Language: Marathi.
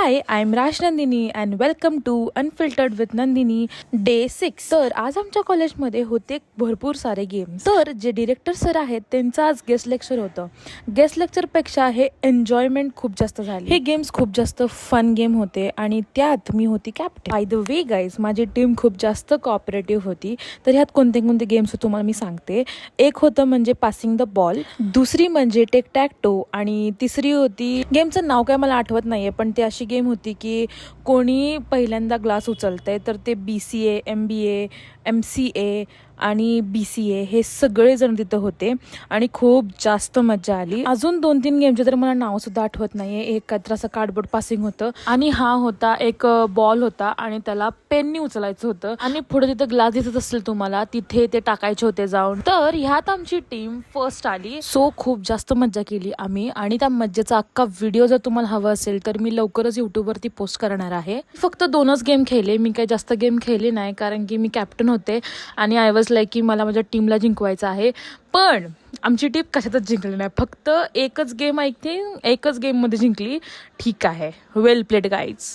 High, I am Rajnandini and welcome to unfiltered with Nandini day 6. तर आज आमच्या कॉलेजमध्ये होते भरपूर सारे गेम्स. तर जे डिरेक्टर सर आहेत त्यांचं आज गेस्ट लेक्चर होतं. गेस्ट लेक्चरपेक्षा हे एन्जॉयमेंट खूप जास्त झाली. हे गेम्स खूप जास्त फन गेम होते आणि त्यात मी होती captain. By the way guys, माझी टीम खूप जास्त कोऑपरेटिव्ह होती. तर ह्यात कोणते कोणते गेम्स होते तुम्हाला मी सांगते. एक होतं म्हणजे पासिंग द बॉल, दुसरी म्हणजे टेक टॅक टो आणि तिसरी होती, गेमचं नाव काय मला आठवत नाहीये, पण ती अशी गेम होती की कोणी पहिल्यांदा ग्लास उचलतंय तर ते BCA, MBA, MCA आणि BCA हे सगळे जण तिथं होते आणि खूप जास्त मजा आली. अजून 2-3 गेमचे तर मला नाव सुद्धा आठवत नाहीये. एक काहीतरी असं कार्डबोर्ड पासिंग होतं आणि हा होता एक बॉल होता आणि त्याला पेननी उचलायचं होतं आणि पुढे तिथं ग्लास दिसत असेल तुम्हाला, तिथे ते टाकायचे होते जाऊन. तर ह्यात आमची टीम फर्स्ट आली. सो खूप जास्त मजा केली आम्ही आणि त्या मज्जेचा अख्खा व्हिडिओ जर तुम्हाला हवा असेल तर मी लवकरच युट्यूबवरती पोस्ट करणार आहे. फक्त 2च गेम खेळले, मी काही जास्त गेम खेळले नाही कारण की मी कॅप्टन होते आणि आय वॉज लाईक की मला माझ्या टीमला जिंकवायचं आहे. पण आमची टीम कशातच जिंकली नाही, फक्त एकच गेम मध्ये जिंकली. ठीक आहे, वेल प्लेड गाईज.